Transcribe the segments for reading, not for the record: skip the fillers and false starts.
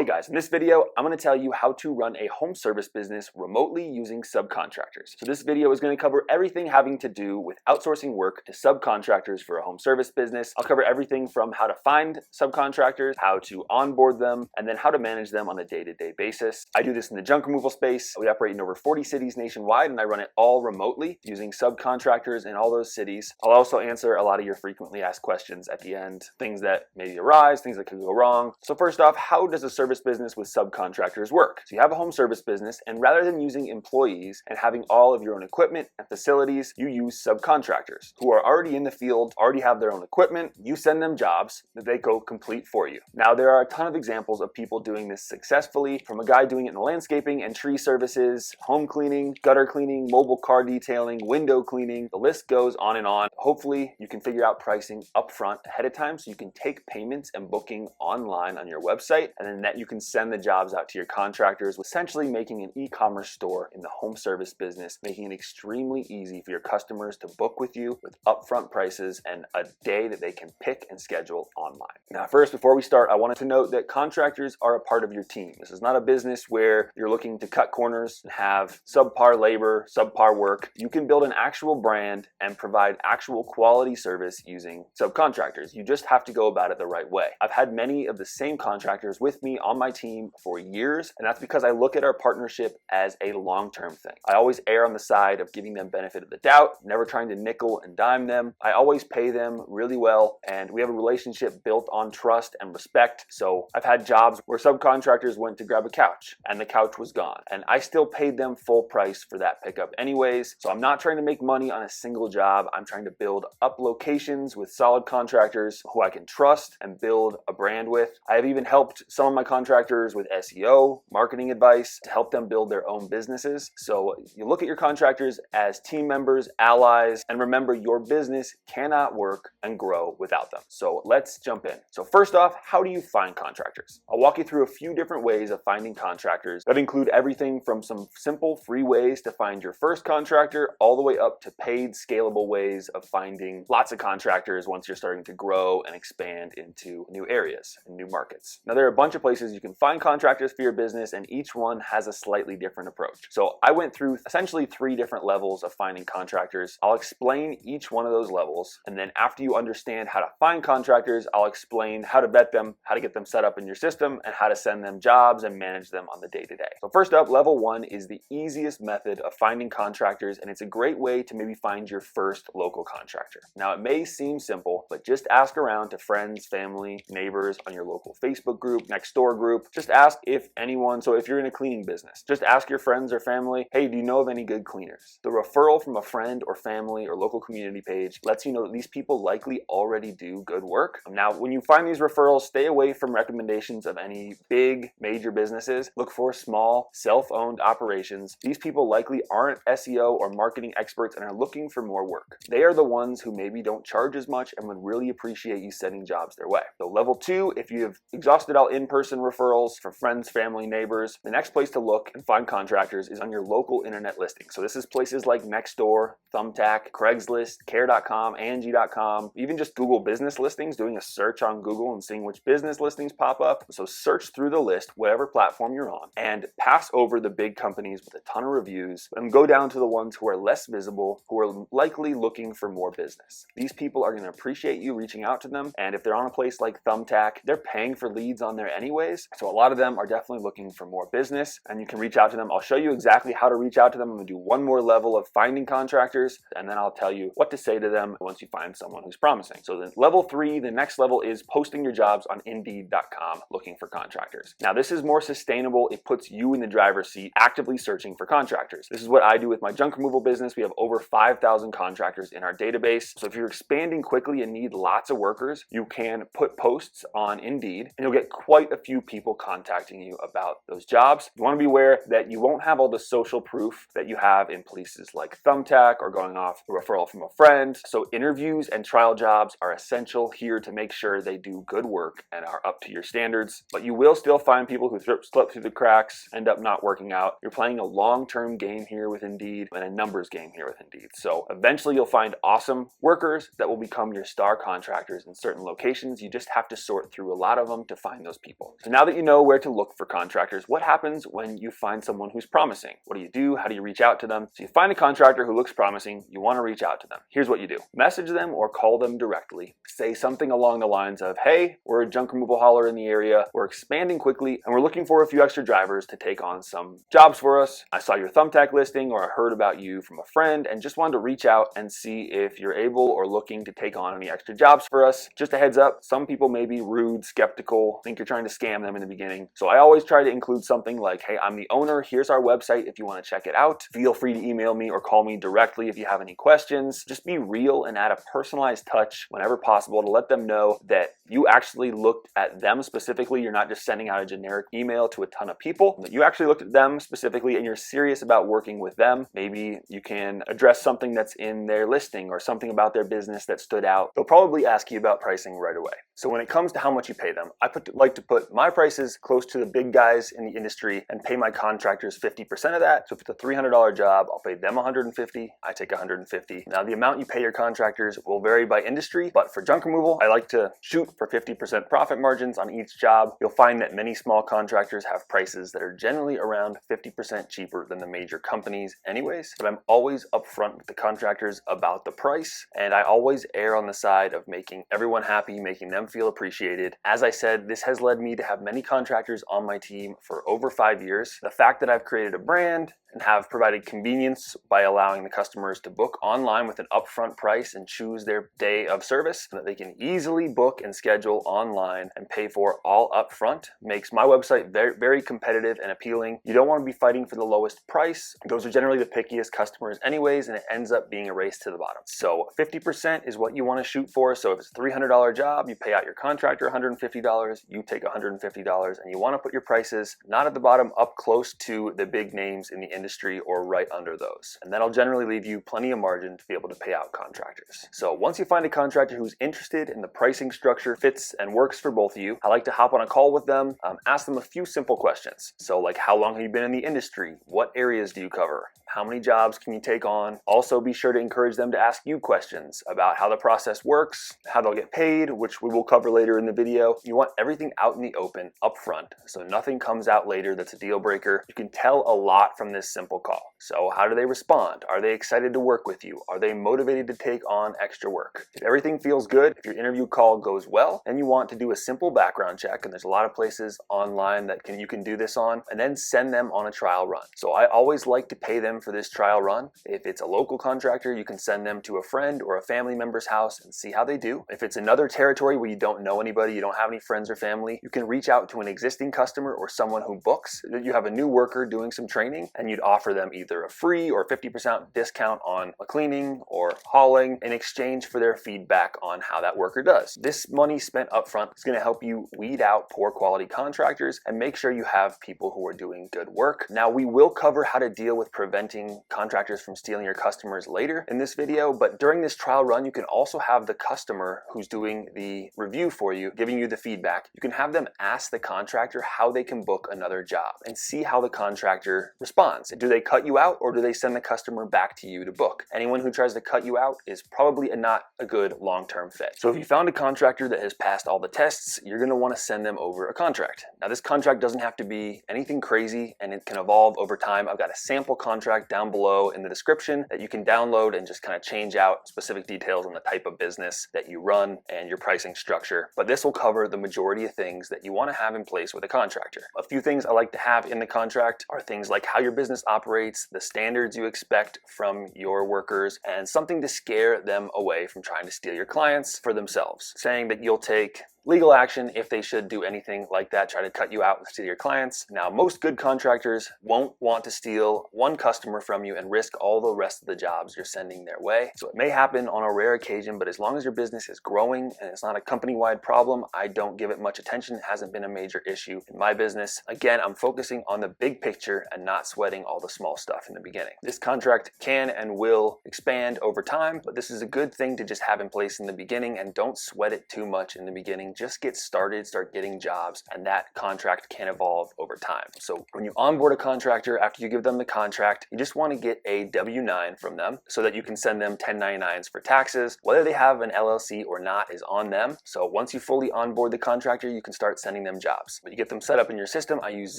Hey guys, in this video, I'm going to tell you how to run a home service business remotely using subcontractors. So this video is going to cover everything having to do with outsourcing work to subcontractors for a home service business. I'll cover everything from how to find subcontractors, how to onboard them, and then how to manage them on a day-to-day basis. I do this in the junk removal space. We operate in over 40 cities nationwide, and I run it all remotely using subcontractors in all those cities. I'll also answer a lot of your frequently asked questions at the end, things that maybe arise, things that could go wrong. So first off, how does a service business with subcontractors work? So you have a home service business, and rather than using employees and having all of your own equipment and facilities, you use subcontractors who are already in the field, already have their own equipment. You send them jobs that they go complete for you. Now, there are a ton of examples of people doing this successfully, from a guy doing it in the landscaping and tree services, home cleaning, gutter cleaning, mobile car detailing, window cleaning. The list goes on and on. Hopefully, you can figure out pricing upfront ahead of time so you can take payments and booking online on your website, and then that you can send the jobs out to your contractors, essentially making an e-commerce store in the home service business, making it extremely easy for your customers to book with you with upfront prices and a day that they can pick and schedule online. Now, first, before we start, I wanted to note that contractors are a part of your team. This is not a business where you're looking to cut corners and have subpar labor, subpar work. You can build an actual brand and provide actual quality service using subcontractors. You just have to go about it the right way. I've had many of the same contractors with me on my team for years, and that's because I look at our partnership as a long-term thing. I always err on the side of giving them benefit of the doubt, never trying to nickel and dime them. I always pay them really well, and we have a relationship built on trust and respect. So I've had jobs where subcontractors went to grab a couch and the couch was gone, and I still paid them full price for that pickup anyways. So I'm not trying to make money on a single job. I'm trying to build up locations with solid contractors who I can trust and build a brand with. I have even helped some of my contractors with SEO, marketing advice to help them build their own businesses. So you look at your contractors as team members, allies, and remember, your business cannot work and grow without them. So let's jump in. So first off, how do you find contractors? I'll walk you through a few different ways of finding contractors that include everything from some simple free ways to find your first contractor all the way up to paid scalable ways of finding lots of contractors once you're starting to grow and expand into new areas and new markets. Now, there are a bunch of places you can find contractors for your business, and each one has a slightly different approach. So I went through essentially 3 different levels of finding contractors. I'll explain each one of those levels, and then after you understand how to find contractors, I'll explain how to vet them, how to get them set up in your system, and how to send them jobs and manage them on the day-to-day. So first up, level 1 is the easiest method of finding contractors, and it's a great way to maybe find your first local contractor. Now, it may seem simple, but just ask around to friends, family, neighbors on your local Facebook group, next door group. Just ask if anyone, so if you're in a cleaning business, just ask your friends or family, hey, do you know of any good cleaners? The referral from a friend or family or local community page lets you know that these people likely already do good work. Now, when you find these referrals, stay away from recommendations of any big major businesses. Look for small, self-owned operations. These people likely aren't SEO or marketing experts and are looking for more work. They are the ones who maybe don't charge as much and would really appreciate you sending jobs their way. So level 2, if you have exhausted all in-person referrals from friends, family, neighbors, the next place to look and find contractors is on your local internet listing. So this is places like Nextdoor, Thumbtack, Craigslist, Care.com, Angie.com, even just Google business listings, doing a search on Google and seeing which business listings pop up. So search through the list, whatever platform you're on, and pass over the big companies with a ton of reviews and go down to the ones who are less visible, who are likely looking for more business. These people are going to appreciate you reaching out to them, and if they're on a place like Thumbtack, they're paying for leads on there anyways. So a lot of them are definitely looking for more business, and you can reach out to them. I'll show you exactly how to reach out to them. I'm going to do one more level of finding contractors, and then I'll tell you what to say to them once you find someone who's promising. So then level 3, the next level is posting your jobs on Indeed.com looking for contractors. Now, this is more sustainable. It puts you in the driver's seat actively searching for contractors. This is what I do with my junk removal business. We have over 5,000 contractors in our database. So if you're expanding quickly and need lots of workers, you can put posts on Indeed, and you'll get quite a few people contacting you about those jobs. You want to be aware that you won't have all the social proof that you have in places like Thumbtack or going off a referral from a friend. So interviews and trial jobs are essential here to make sure they do good work and are up to your standards. But you will still find people who slip through the cracks, end up not working out. You're playing a long-term game here with Indeed and a numbers game here with Indeed. So eventually you'll find awesome workers that will become your star contractors in certain locations. You just have to sort through a lot of them to find those people. So So now that you know where to look for contractors, what happens when you find someone who's promising? What do you do? How do you reach out to them? So you find a contractor who looks promising, you want to reach out to them. Here's what you do. Message them or call them directly. Say something along the lines of, hey, we're a junk removal hauler in the area. We're expanding quickly and we're looking for a few extra drivers to take on some jobs for us. I saw your Thumbtack listing or I heard about you from a friend and just wanted to reach out and see if you're able or looking to take on any extra jobs for us. Just a heads up, some people may be rude, skeptical, think you're trying to scam them in the beginning. So I always try to include something like, hey, I'm the owner. Here's our website if you want to check it out. Feel free to email me or call me directly if you have any questions. Just be real and add a personalized touch whenever possible to let them know that you actually looked at them specifically. You're not just sending out a generic email to a ton of people. That you actually looked at them specifically and you're serious about working with them. Maybe you can address something that's in their listing or something about their business that stood out. They'll probably ask you about pricing right away. So when it comes to how much you pay them, I like to put my prices close to the big guys in the industry and pay my contractors 50% of that. So if it's a $300 job, I'll pay them $150. I take $150. Now the amount you pay your contractors will vary by industry, but for junk removal, I like to shoot for 50% profit margins on each job. You'll find that many small contractors have prices that are generally around 50% cheaper than the major companies anyways, but I'm always upfront with the contractors about the price, and I always err on the side of making everyone happy, making them feel appreciated. As I said, this has led me to have many contractors on my team for over 5 years. The fact that I've created a brand and have provided convenience by allowing the customers to book online with an upfront price and choose their day of service so that they can easily book and schedule online and pay for all upfront makes my website very, very competitive and appealing. You don't want to be fighting for the lowest price. Those are generally the pickiest customers anyways, and it ends up being a race to the bottom. So 50% is what you want to shoot for. So if it's a $300 job, you pay out your contractor $150, you take $150, and you want to put your prices not at the bottom, up close to the big names in the industry or right under those. And that'll generally leave you plenty of margin to be able to pay out contractors. So once you find a contractor who's interested in the pricing structure fits and works for both of you, I like to hop on a call with them, ask them a few simple questions. So like, how long have you been in the industry? What areas do you cover? How many jobs can you take on? Also be sure to encourage them to ask you questions about how the process works, how they'll get paid, which we will cover later in the video. You want everything out in the open up front, so nothing comes out later that's a deal breaker. You can tell a lot from this simple call. So how do they respond? Are they excited to work with you? Are they motivated to take on extra work? If everything feels good, if your interview call goes well, then you want to do a simple background check, and there's a lot of places online that you can do this on, and then send them on a trial run. So I always like to pay them for this trial run. If it's a local contractor, you can send them to a friend or a family member's house and see how they do. If it's another territory where you don't know anybody, you don't have any friends or family, you can reach out to an existing customer or someone who books. You have a new worker doing some training and you'd offer them either a free or 50% discount on a cleaning or hauling in exchange for their feedback on how that worker does. This money spent upfront is going to help you weed out poor quality contractors and make sure you have people who are doing good work. Now, we will cover how to deal with preventing contractors from stealing your customers later in this video, but during this trial run, you can also have the customer who's doing the review for you, giving you the feedback. You can have them ask the contractor how they can book another job and see how the contractor responds. Do they cut you out or do they send the customer back to you to book? Anyone who tries to cut you out is probably not a good long-term fit. So if you found a contractor that has passed all the tests, you're going to want to send them over a contract. Now, this contract doesn't have to be anything crazy and it can evolve over time. I've got a sample contract down below in the description that you can download and just kind of change out specific details on the type of business that you run and your pricing structure. But this will cover the majority of things that you want to have in place with a contractor. A few things I like to have in the contract are things like how your business operates, the standards you expect from your workers, and something to scare them away from trying to steal your clients for themselves. Saying that you'll take legal action if they should do anything like that, try to cut you out and steal your clients. Now, most good contractors won't want to steal one customer from you and risk all the rest of the jobs you're sending their way. So it may happen on a rare occasion, but as long as your business is growing and it's not a company-wide problem, I don't give it much attention. It hasn't been a major issue in my business. Again, I'm focusing on the big picture and not sweating all the small stuff in the beginning. This contract can and will expand over time, but this is a good thing to just have in place in the beginning, and don't sweat it too much in the beginning. can just get started, start getting jobs, and that contract can evolve over time. So when you onboard a contractor, after you give them the contract, you just want to get a W-9 from them so that you can send them 1099s for taxes. Whether they have an LLC or not is on them. So once you fully onboard the contractor, you can start sending them jobs. But you get them set up in your system. I use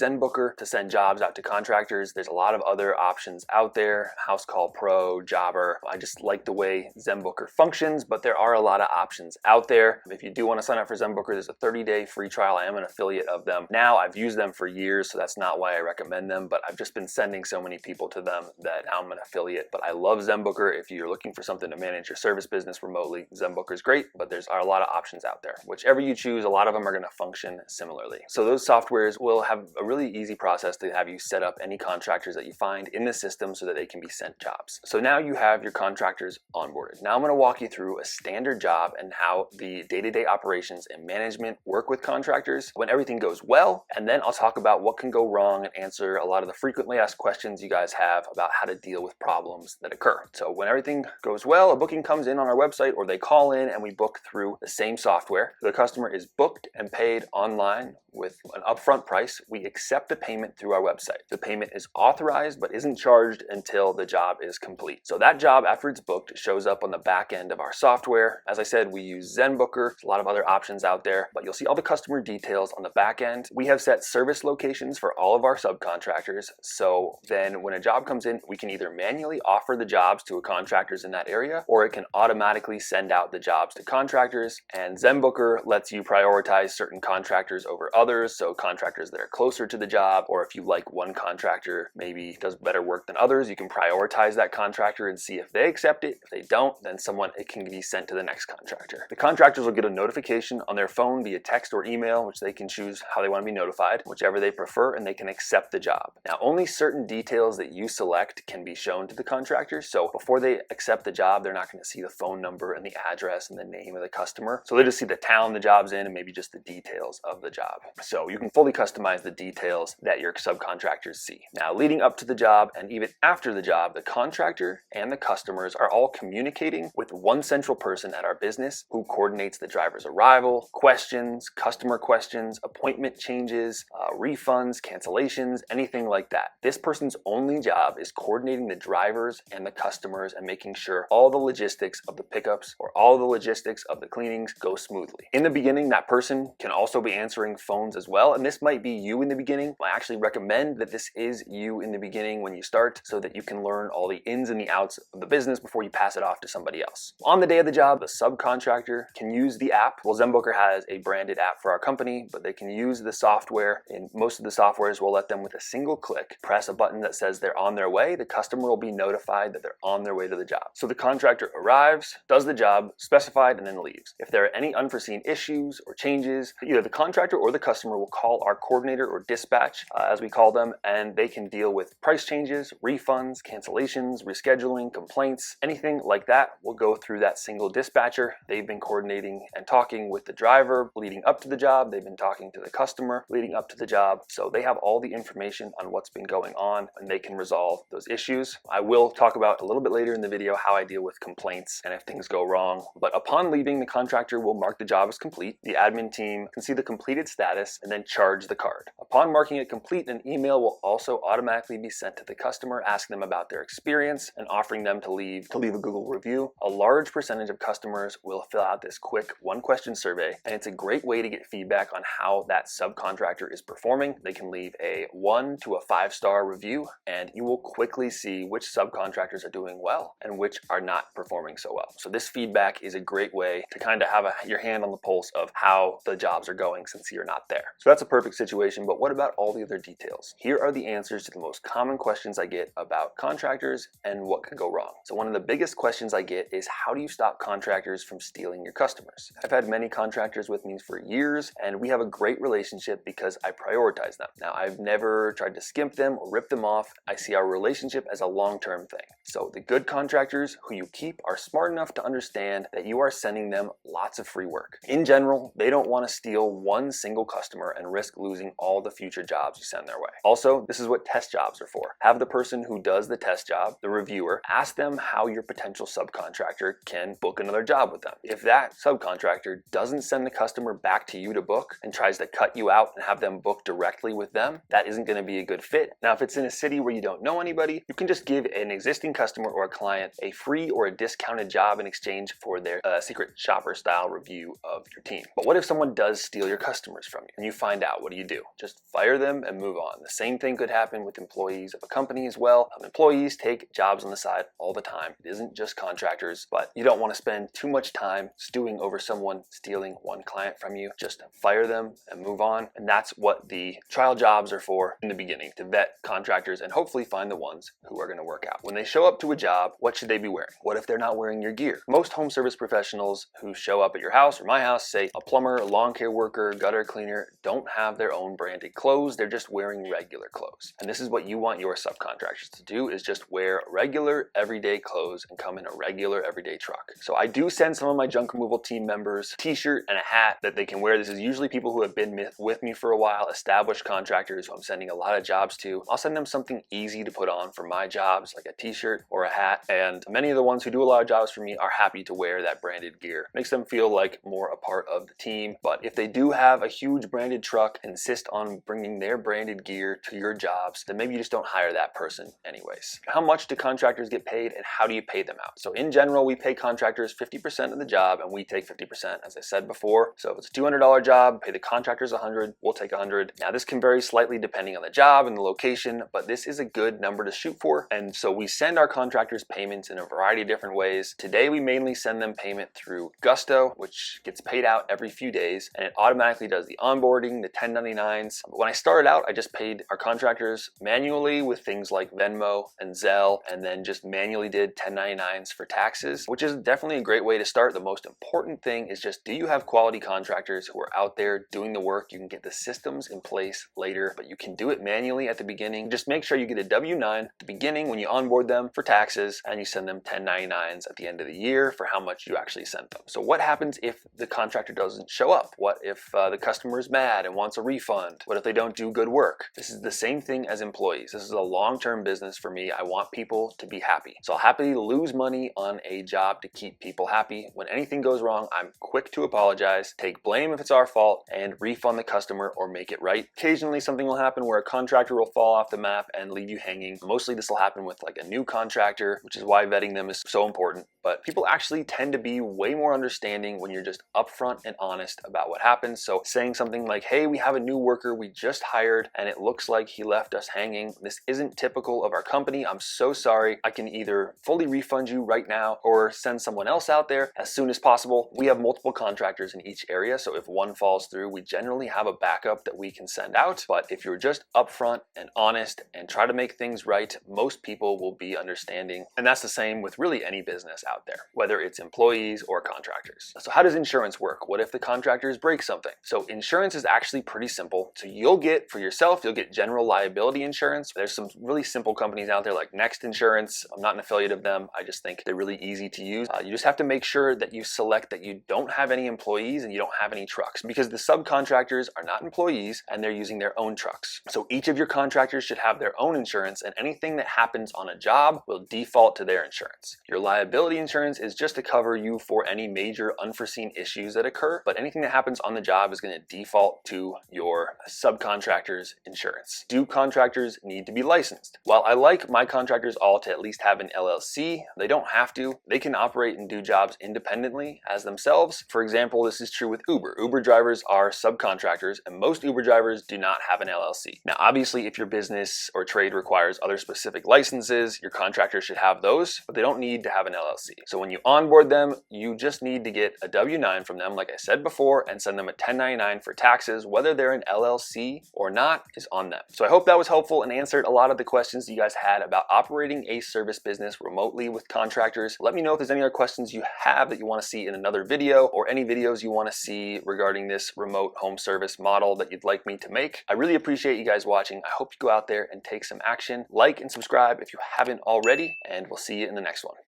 ZenBooker to send jobs out to contractors. There's a lot of other options out there, House Call Pro, Jobber. I just like the way ZenBooker functions, but there are a lot of options out there. If you do want to sign up for ZenBooker, there's a 30-day free trial. I am an affiliate of them now. I've used them for years, so that's not why I recommend them, but I've just been sending so many people to them that now I'm an affiliate. But I love ZenBooker. If you're looking for something to manage your service business remotely, ZenBooker is great, but there's a lot of options out there. Whichever you choose, a lot of them are going to function similarly. So those softwares will have a really easy process to have you set up any contractors that you find in the system so that they can be sent jobs. So now you have your contractors onboarded. Now I'm going to walk you through a standard job and how the day-to-day operations and management work with contractors when everything goes well, and then I'll talk about what can go wrong and answer a lot of the frequently asked questions you guys have about how to deal with problems that occur. So when everything goes well, a booking comes in on our website or they call in and we book through the same software. The customer is booked and paid online with an upfront price. We accept the payment through our website. The payment is authorized but isn't charged until the job is complete. So that job, after it's booked, shows up on the back end of our software. As I said, we use ZenBooker. There's a lot of other options out there, but you'll see all the customer details on the back end. We have set service locations for all of our subcontractors. So then when a job comes in, we can either manually offer the jobs to contractors in that area, or it can automatically send out the jobs to contractors. And ZenBooker lets you prioritize certain contractors over others. So contractors that are closer to the job, or if you like one contractor maybe does better work than others, you can prioritize that contractor and see if they accept it. If they don't, then it can be sent to the next contractor. The contractors will get a notification on their phone via text or email, which they can choose how they want to be notified, whichever they prefer, and they can accept the job. Now, only certain details that you select can be shown to the contractors. So before they accept the job, they're not going to see the phone number and the address and the name of the customer. So they just see the town the job's in and maybe just the details of the job. So you can fully customize the details that your subcontractors see. Now, leading up to the job and even after the job, the contractor and the customers are all communicating with one central person at our business who coordinates the driver's arrival, questions, customer questions, appointment changes, refunds, cancellations, anything like that. This person's only job is coordinating the drivers and the customers and making sure all the logistics of the pickups or all the logistics of the cleanings go smoothly. In the beginning, that person can also be answering phones as well, and this might be you in the beginning. I actually recommend that this is you in the beginning when you start so that you can learn all the ins and the outs of the business before you pass it off to somebody else. On the day of the job, the subcontractor can use the app. Well, ZenBooker has a branded app for our company, but they can use the software. In most of the softwares, we'll let them with a single click press a button that says they're on their way. The customer will be notified that they're on their way to the job. So the contractor arrives, does the job specified, and then leaves. If there are any unforeseen issues or changes, either the contractor or the customer will call our coordinator or dispatch, as we call them, and they can deal with price changes, refunds, cancellations, rescheduling, complaints, anything like that will go through that single dispatcher. They've been coordinating and talking with the driver leading up to the job. They've been talking to the customer leading up to the job. So they have all the information on what's been going on and they can resolve those issues. I will talk about a little bit later in the video how I deal with complaints and if things go wrong. But upon leaving, the contractor will mark the job as complete. The admin team can see the completed status and then charge the card. Upon marking it complete, an email will also automatically be sent to the customer asking them about their experience and offering them to leave a Google review. A large percentage of customers will fill out this quick one-question survey, and it's a great way to get feedback on how that subcontractor is performing. They can leave a 1 to a 5-star review, and you will quickly see which subcontractors are doing well and which are not performing so well. So this feedback is a great way to kind of have your hand on the pulse of how the jobs are going since you're not there. So that's a perfect situation, but what about all the other details? Here are the answers to the most common questions I get about contractors and what could go wrong. So one of the biggest questions I get is, how do you stop contractors from stealing your customers? I've had many contractors with me for years, and we have a great relationship because I prioritize them. Now, I've never tried to skimp them or rip them off. I see our relationship as a long-term thing. So the good contractors who you keep are smart enough to understand that you are sending them lots of free work. In general, they don't want to steal one single customer and risk losing all the future jobs you send their way. Also, this is what test jobs are for. Have the person who does the test job, the reviewer, ask them how your potential subcontractor can book another job with them. If that subcontractor doesn't doesn't send the customer back to you to book and tries to cut you out and have them book directly with them, that isn't going to be a good fit. Now, if it's in a city where you don't know anybody, you can just give an existing customer or a client a free or a discounted job in exchange for their secret shopper style review of your team. But what if someone does steal your customers from you and you find out? What do? Just fire them and move on. The same thing could happen with employees of a company as well. Employees take jobs on the side all the time. It isn't just contractors, but you don't want to spend too much time stewing over someone stealing one client from you. Just fire them and move on. And that's what the trial jobs are for in the beginning, to vet contractors and hopefully find the ones who are going to work out. When they show up to a job, what should they be wearing? What if they're not wearing your gear? Most home service professionals who show up at your house or my house, say a plumber, a lawn care worker, gutter cleaner, don't have their own branded clothes. They're just wearing regular clothes. And this is what you want your subcontractors to do, is just wear regular everyday clothes and come in a regular everyday truck. So I do send some of my junk removal team members a t-shirt and a hat that they can wear. This is usually people who have been with me for a while, established contractors who I'm sending a lot of jobs to. I'll send them something easy to put on for my jobs, like a t-shirt or a hat. And many of the ones who do a lot of jobs for me are happy to wear that branded gear. Makes them feel like more a part of the team. But if they do have a huge branded truck and insist on bringing their branded gear to your jobs, then maybe you just don't hire that person anyways. How much do contractors get paid and how do you pay them out? So in general, we pay contractors 50% of the job and we take 50%, as I said before. So if it's a $200 job, pay the contractors $100, we'll take $100. Now this can vary slightly depending on the job and the location, but this is a good number to shoot for. And so we send our contractors payments in a variety of different ways. Today, we mainly send them payment through Gusto, which gets paid out every few days, and it automatically does the onboarding, the 1099s. When I started out, I just paid our contractors manually with things like Venmo and Zelle, and then just manually did 1099s for taxes, which is definitely a great way to start. The most important thing is just, do you have quality contractors who are out there doing the work? You can get the systems in place later, but you can do it manually at the beginning. Just make sure you get a W-9 at the beginning when you onboard them for taxes, and you send them 1099s at the end of the year for how much you actually sent them. So what happens if the contractor doesn't show up? What if the customer is mad and wants a refund? What if they don't do good work? This is the same thing as employees. This is a long-term business for me. I want people to be happy. So I'll happily lose money on a job to keep people happy. When anything goes wrong, I'm quick to apologize, take blame if it's our fault, and refund the customer or make it right. Occasionally something will happen where a contractor will fall off the map and leave you hanging. Mostly this will happen with like a new contractor, which is why vetting them is so important. But people actually tend to be way more understanding when you're just upfront and honest about what happens. So saying something like, hey, we have a new worker we just hired and it looks like he left us hanging. This isn't typical of our company. I'm so sorry. I can either fully refund you right now or send someone else out there as soon as possible. We have multiple contractors in each area, so if one falls through, we generally have a backup that we can send out. But if you're just upfront and honest and try to make things right, most people will be understanding. And that's the same with really any business out there, whether it's employees or contractors. So how does insurance work? What if the contractors break something? So insurance is actually pretty simple. So you'll get, for yourself, you'll get general liability insurance. There's some really simple companies out there like Next Insurance. I'm not an affiliate of them. I just think they're really easy to use. You just have to make sure that you select that you don't have any employees and you don't have any trucks, because the subcontractors are not employees and they're using their own trucks. So each of your contractors should have their own insurance, and anything that happens on a job will default to their insurance. Your liability insurance is just to cover you for any major unforeseen issues that occur, but anything that happens on the job is going to default to your subcontractor's insurance. Do contractors need to be licensed? Well, I like my contractors all to at least have an LLC. They don't have to. They can operate and do jobs independently as themselves. For example, this is true with Uber. Uber drivers are subcontractors, and most Uber drivers do not have an LLC. Now, obviously, if your business or trade requires other specific licenses, your contractor should have those, but they don't need to have an LLC. So when you onboard them, you just need to get a W-9 from them, like I said before, and send them a 1099 for taxes. Whether they're an LLC or not is on them. So I hope that was helpful and answered a lot of the questions you guys had about operating a service business remotely with contractors. Let me know if there's any other questions you have that you want to see in another video, or any videos you want to see regarding this remote home service model that you'd like me to make. I really appreciate you guys watching. I hope you go out there and take some action. Like and subscribe if you haven't already, and we'll see you in the next one.